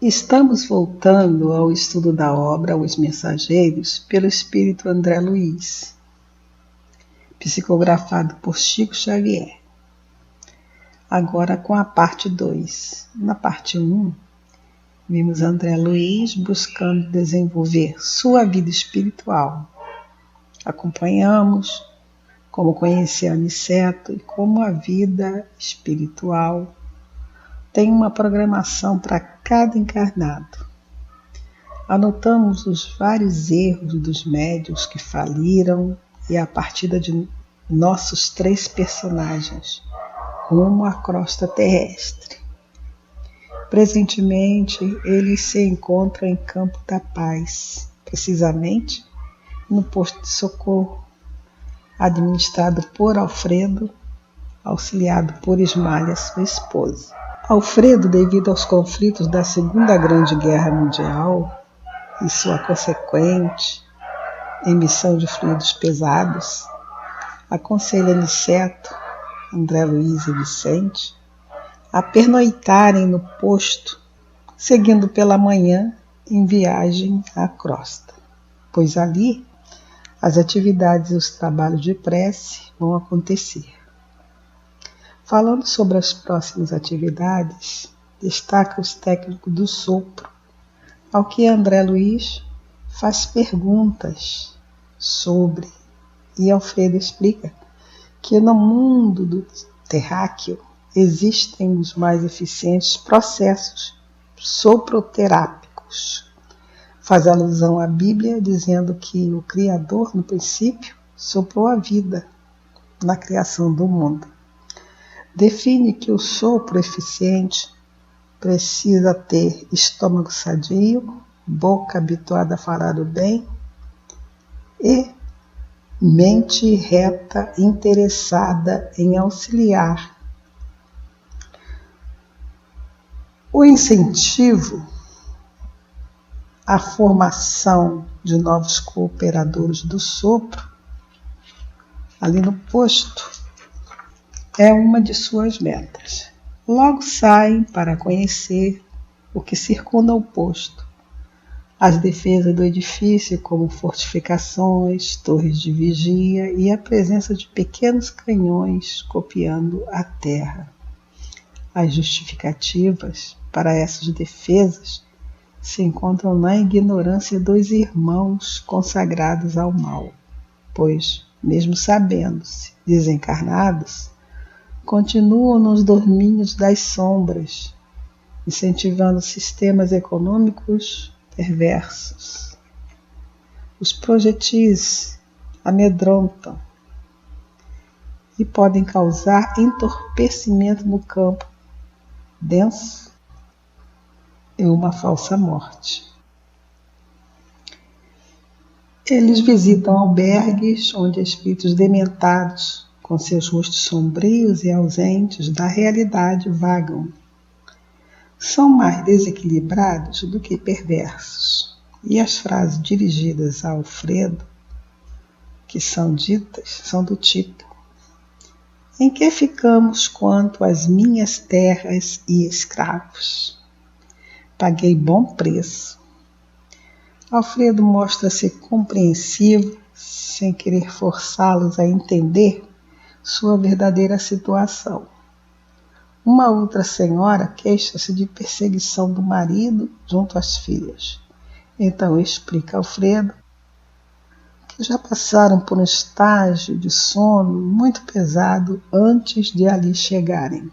Estamos voltando ao estudo da obra Os Mensageiros pelo espírito André Luiz, psicografado por Chico Xavier. Agora com a parte 2. Na parte 1, vimos André Luiz buscando desenvolver sua vida espiritual. Acompanhamos como conhecer Aniceto e como a vida espiritual tem uma programação para cada encarnado. Anotamos os vários erros dos médiuns que faliram e a partida de nossos 3 personagens rumo à crosta terrestre. Presentemente, eles se encontram em Campo da Paz, precisamente no posto de socorro, administrado por Alfredo, auxiliado por Ismália, sua esposa. Alfredo, devido aos conflitos da Segunda Grande Guerra Mundial e sua consequente emissão de fluidos pesados, aconselha Aniceto, André Luiz e Vicente a pernoitarem no posto, seguindo pela manhã em viagem à crosta, pois ali as atividades e os trabalhos de prece vão acontecer. Falando sobre as próximas atividades, destaca os técnicos do sopro, ao que André Luiz faz perguntas sobre, e Alfredo explica que no mundo do terráqueo existem os mais eficientes processos soproterápicos. Faz alusão à Bíblia, dizendo que o Criador, no princípio, soprou a vida na criação do mundo. Define que o sopro eficiente precisa ter estômago sadio, boca habituada a falar o bem e mente reta interessada em auxiliar. O incentivo à formação de novos cooperadores do sopro, ali no posto, é uma de suas metas. Logo saem para conhecer o que circunda o posto, as defesas do edifício, como fortificações, torres de vigia e a presença de pequenos canhões copiando a terra. As justificativas para essas defesas se encontram na ignorância dos irmãos consagrados ao mal, pois, mesmo sabendo-se desencarnados, continuam nos dorminhos das sombras, incentivando sistemas econômicos perversos. Os projetis amedrontam e podem causar entorpecimento no campo denso e uma falsa morte. Eles visitam albergues onde espíritos dementados, com seus rostos sombrios e ausentes da realidade, vagam. São mais desequilibrados do que perversos, e as frases dirigidas a Alfredo, que são ditas, são do tipo: em que ficamos quanto às minhas terras e escravos? Paguei bom preço. Alfredo mostra-se compreensivo, sem querer forçá-los a entender sua verdadeira situação. Uma outra senhora queixa-se de perseguição do marido junto às filhas. Então explica a Alfredo que já passaram por um estágio de sono muito pesado antes de ali chegarem.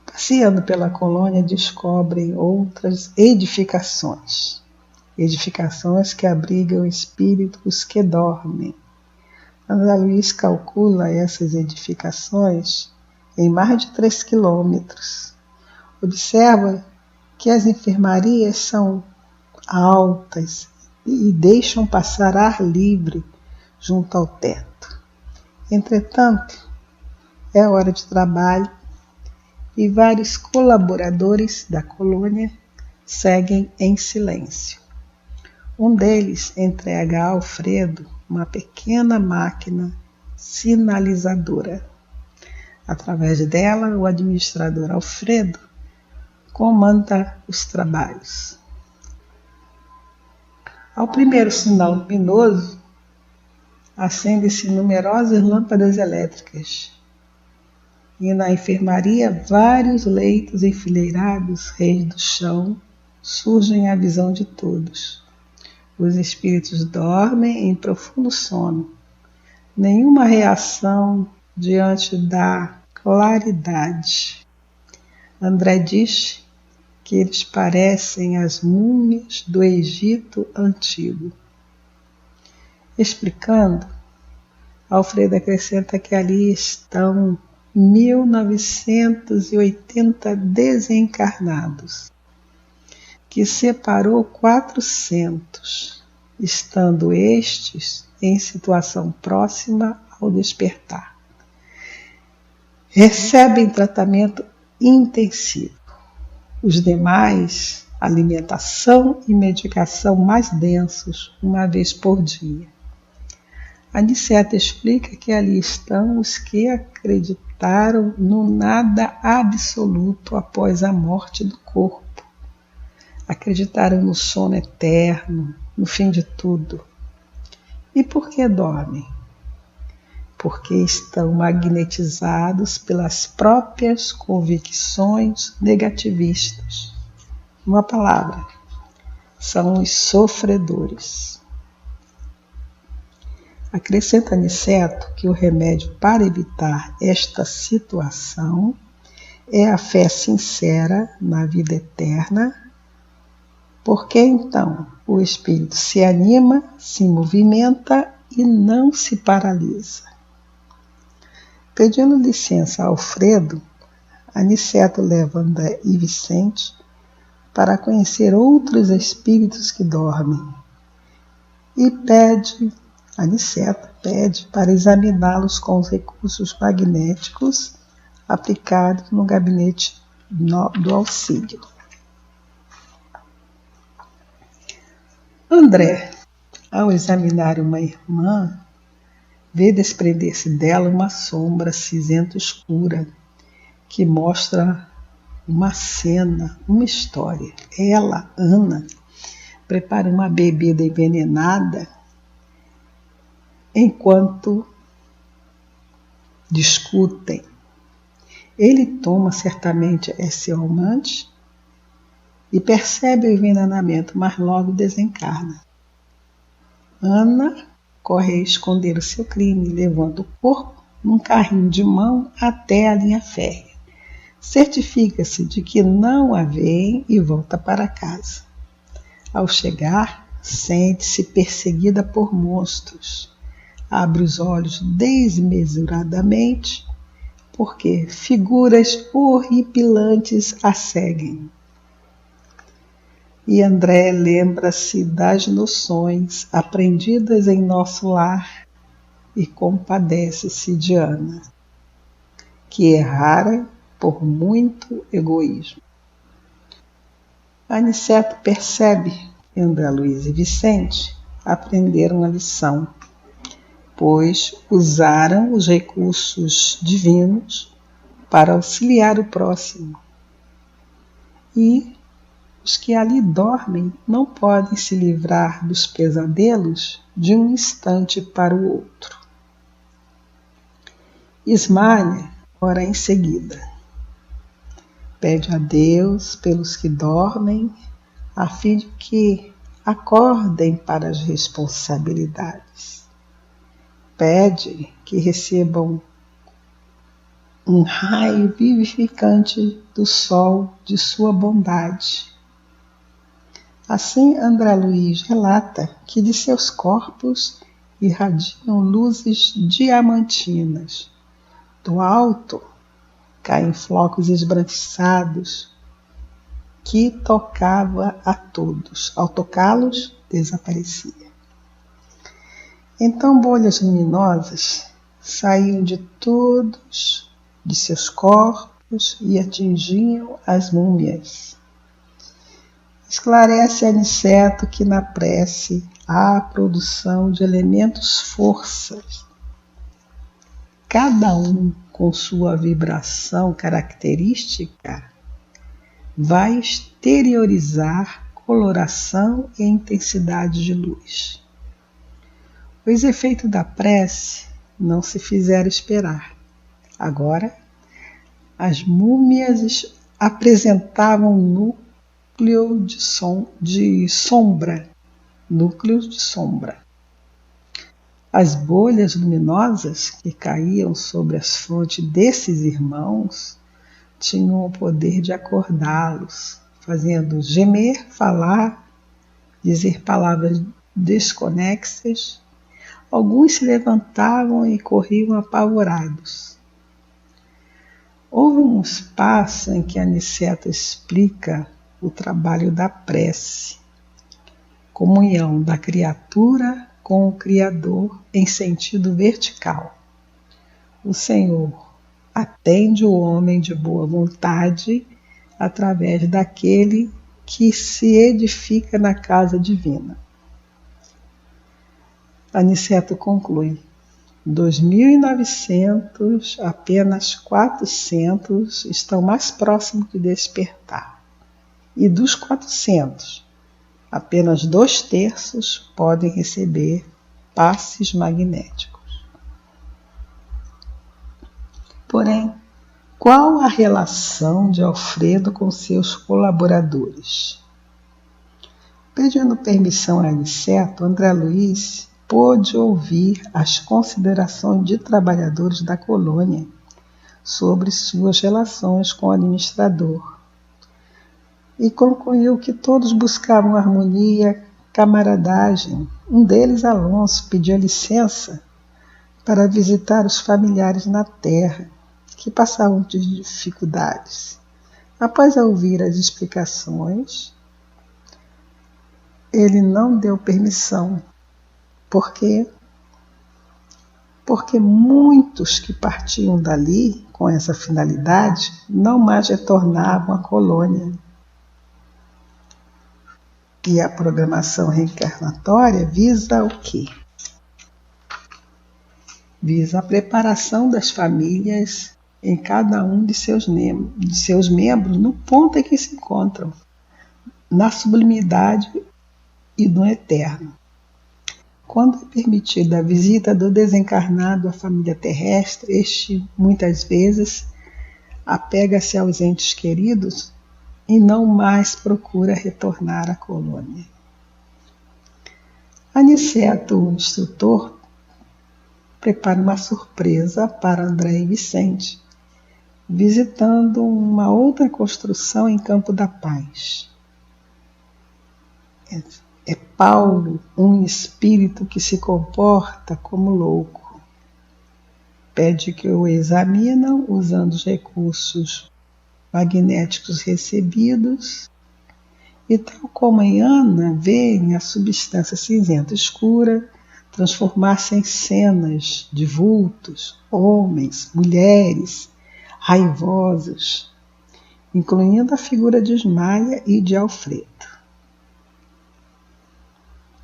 Passeando pela colônia, descobrem outras edificações que abrigam espíritos que dormem. André Luiz calcula essas edificações em mais de 3 quilômetros. Observa que as enfermarias são altas e deixam passar ar livre junto ao teto. Entretanto, é hora de trabalho e vários colaboradores da colônia seguem em silêncio. Um deles entrega a Alfredo uma pequena máquina sinalizadora. Através dela, o administrador Alfredo comanda os trabalhos. Ao primeiro sinal luminoso, acendem-se numerosas lâmpadas elétricas, e na enfermaria vários leitos enfileirados, reis do chão, surgem à visão de todos. Os espíritos dormem em profundo sono. Nenhuma reação diante da claridade. André diz que eles parecem as múmias do Egito antigo. Explicando, Alfredo acrescenta que ali estão 1980 desencarnados, que separou 400, estando estes em situação próxima ao despertar. Recebem tratamento intensivo. Os demais, alimentação e medicação mais densos, uma vez por dia. Aniceto explica que ali estão os que acreditaram no nada absoluto após a morte do corpo. Acreditaram no sono eterno, no fim de tudo. E por que dormem? Porque estão magnetizados pelas próprias convicções negativistas. Uma palavra, são os sofredores. Acrescenta Aniceto que o remédio para evitar esta situação é a fé sincera na vida eterna, porque então o espírito se anima, se movimenta e não se paralisa. Pedindo licença a Alfredo, Aniceto leva André e Vicente para conhecer outros espíritos que dormem e Aniceto pede para examiná-los com os recursos magnéticos aplicados no gabinete do auxílio. André, ao examinar uma irmã, vê desprender-se dela uma sombra cinzenta escura que mostra uma cena, uma história. Ela, Ana, prepara uma bebida envenenada enquanto discutem. Ele toma certamente esse calmante e percebe o envenenamento, mas logo desencarna. Ana corre a esconder o seu crime, levando o corpo num carrinho de mão até a linha férrea. Certifica-se de que não a veem e volta para casa. Ao chegar, sente-se perseguida por monstros. Abre os olhos desmesuradamente, porque figuras horripilantes a seguem. E André lembra-se das noções aprendidas em nosso lar e compadece-se de Ana, que errara por muito egoísmo. Aniceto percebe que André Luiz e Vicente aprenderam a lição, pois usaram os recursos divinos para auxiliar o próximo. E os que ali dormem não podem se livrar dos pesadelos de um instante para o outro. Ismália ora em seguida. Pede a Deus pelos que dormem, a fim de que acordem para as responsabilidades. Pede que recebam um raio vivificante do sol de sua bondade. Assim, André Luiz relata que de seus corpos irradiam luzes diamantinas. Do alto caem flocos esbranquiçados que tocava a todos. Ao tocá-los, desaparecia. Então bolhas luminosas saíam de todos de seus corpos e atingiam as múmias. Esclarece Aniceto que na prece há a produção de elementos forças, cada um com sua vibração característica, vai exteriorizar coloração e intensidade de luz. Os efeitos da prece não se fizeram esperar. Agora, as múmias apresentavam núcleos de sombra. As bolhas luminosas que caíam sobre as frontes desses irmãos tinham o poder de acordá-los, fazendo gemer, falar, dizer palavras desconexas. Alguns se levantavam e corriam apavorados. Houve um espaço em que Aniceto explica o trabalho da prece, comunhão da criatura com o Criador em sentido vertical. O Senhor atende o homem de boa vontade através daquele que se edifica na casa divina. Aniceto conclui: 2.900, apenas 400 estão mais próximos de despertar. E dos 400, apenas 2/3 podem receber passes magnéticos. Porém, qual a relação de Alfredo com seus colaboradores? Pedindo permissão a Aniceto, André Luiz pôde ouvir as considerações de trabalhadores da colônia sobre suas relações com o administrador e concluiu que todos buscavam harmonia, camaradagem. Um deles, Alonso, pediu licença para visitar os familiares na terra, que passavam por dificuldades. Após ouvir as explicações, ele não deu permissão. Por quê? Porque muitos que partiam dali com essa finalidade não mais retornavam à colônia. E a programação reencarnatória visa o quê? Visa a preparação das famílias em cada um de seus membros no ponto em que se encontram, na sublimidade e no eterno. Quando é permitida a visita do desencarnado à família terrestre, este muitas vezes apega-se aos entes queridos e não mais procura retornar à colônia. Aniceto, o instrutor, prepara uma surpresa para André e Vicente, visitando uma outra construção em Campo da Paz. É Paulo, um espírito que se comporta como louco. Pede que o examinam usando os recursos magnéticos recebidos e, tal como em Ana, veem a substância cinzenta escura transformar-se em cenas de vultos, homens, mulheres, raivosos, incluindo a figura de Ismaia e de Alfredo.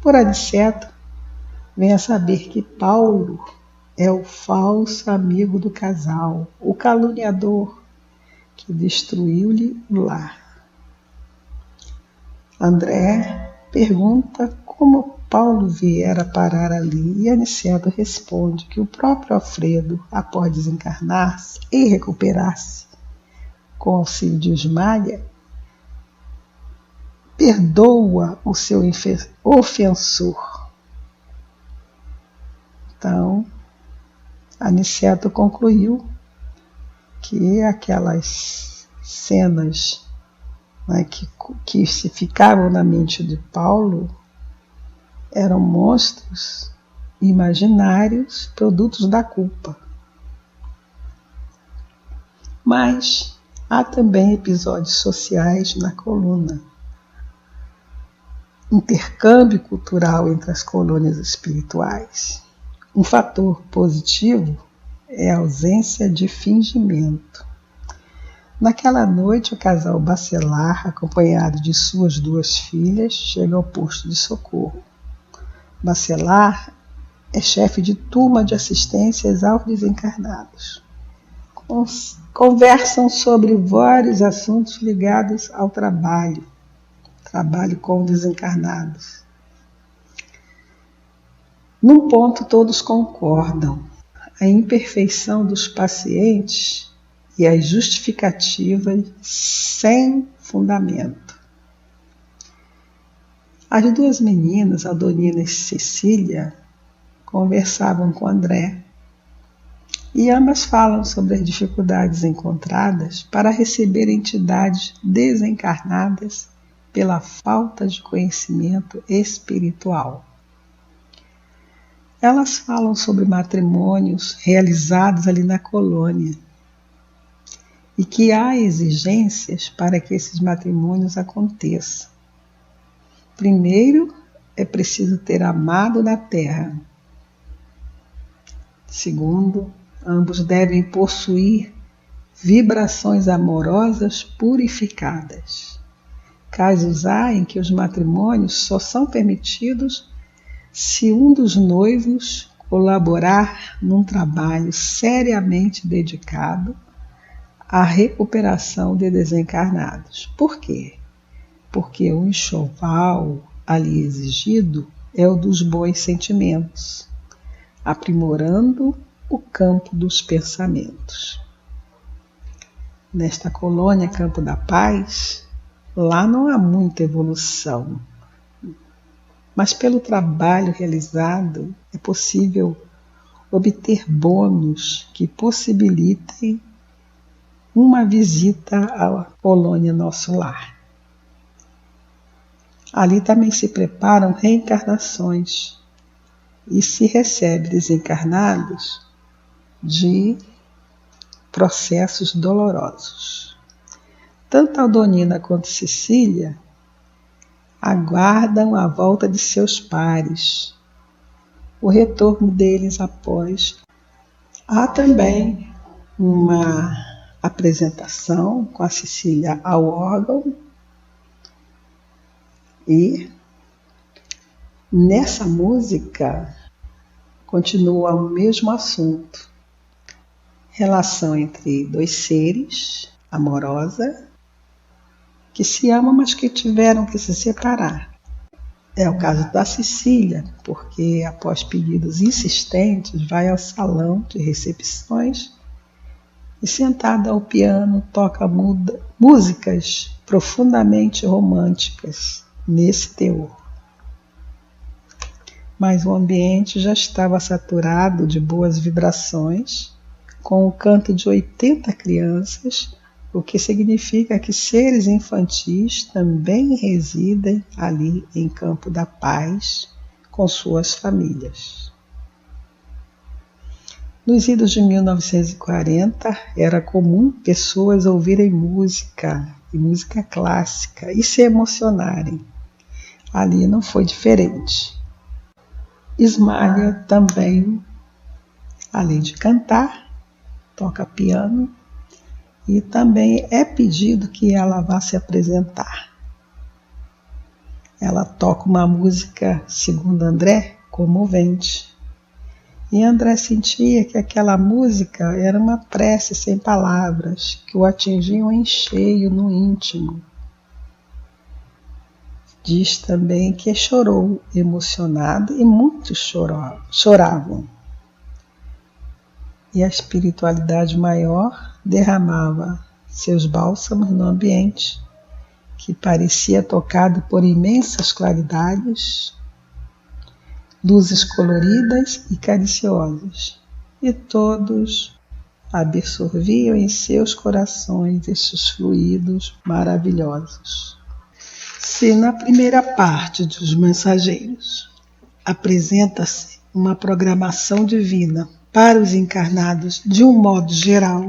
Por Aniceto, vem a saber que Paulo é o falso amigo do casal, o caluniador que destruiu-lhe o lar. André pergunta como Paulo viera parar ali e Aniceto responde que o próprio Alfredo, após desencarnar-se e recuperar-se com auxílio de Ismaia, perdoa o seu ofensor. Então, Aniceto concluiu que aquelas cenas, né, que se ficavam na mente de Paulo eram monstros imaginários, produtos da culpa. Mas há também episódios sociais na coluna. Intercâmbio cultural entre as colônias espirituais. Um fator positivo é a ausência de fingimento. Naquela noite, o casal Bacelar, acompanhado de suas 2 filhas, chega ao posto de socorro. Bacelar é chefe de turma de assistências aos desencarnados. conversam sobre vários assuntos ligados ao trabalho com desencarnados. Num ponto todos concordam: a imperfeição dos pacientes e as justificativas sem fundamento. As duas meninas, Adonina e Cecília, conversavam com André e ambas falam sobre as dificuldades encontradas para receber entidades desencarnadas pela falta de conhecimento espiritual. Elas falam sobre matrimônios realizados ali na colônia e que há exigências para que esses matrimônios aconteçam. Primeiro, é preciso ter amado na terra. Segundo, ambos devem possuir vibrações amorosas purificadas. Casos há em que os matrimônios só são permitidos se um dos noivos colaborar num trabalho seriamente dedicado à recuperação de desencarnados. Por quê? Porque o enxoval ali exigido é o dos bons sentimentos, aprimorando o campo dos pensamentos. Nesta colônia Campo da Paz, lá não há muita evolução, mas pelo trabalho realizado é possível obter bônus que possibilitem uma visita à colônia Nosso Lar. Ali também se preparam reencarnações e se recebe desencarnados de processos dolorosos. Tanto Adonina quanto Cecília aguardam a volta de seus pares, o retorno deles após. Há também uma apresentação com a Cecília ao órgão e nessa música continua o mesmo assunto: relação entre dois seres, amorosa, que se amam, mas que tiveram que se separar. É o caso da Cecília, porque após pedidos insistentes vai ao salão de recepções e, sentada ao piano, toca músicas profundamente românticas nesse teor. Mas o ambiente já estava saturado de boas vibrações, com o canto de 80 crianças, o que significa que seres infantis também residem ali em Campo da Paz com suas famílias. Nos idos de 1940, era comum pessoas ouvirem música, e música clássica, e se emocionarem. Ali não foi diferente. Ismália também, além de cantar, toca piano e também é pedido que ela vá se apresentar. Ela toca uma música, segundo André, comovente. E André sentia que aquela música era uma prece sem palavras, que o atingiam em cheio no íntimo. Diz também que chorou emocionado e muitos choravam. E a espiritualidade maior derramava seus bálsamos no ambiente, que parecia tocado por imensas claridades, luzes coloridas e cariciosas, e todos absorviam em seus corações esses fluidos maravilhosos. Se na primeira parte dos mensageiros apresenta-se uma programação divina para os encarnados de um modo geral,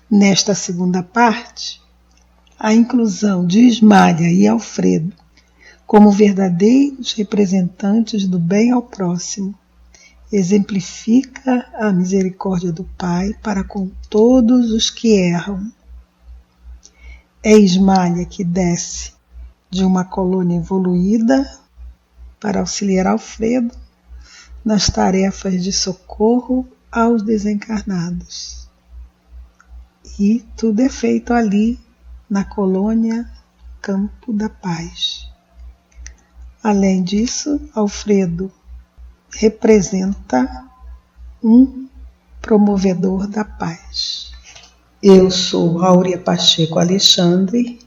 nesta segunda parte, a inclusão de Ismália e Alfredo como verdadeiros representantes do bem ao próximo exemplifica a misericórdia do Pai para com todos os que erram. É Ismália que desce de uma colônia evoluída para auxiliar Alfredo nas tarefas de socorro aos desencarnados. E tudo é feito ali na colônia Campo da Paz. Além disso, Alfredo representa um promovedor da paz. Eu sou Áurea Pacheco Alexandre,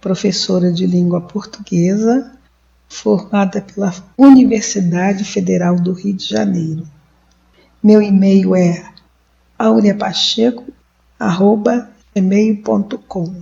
professora de língua portuguesa, formada pela Universidade Federal do Rio de Janeiro. Meu e-mail é aureapacheco@gmail.com.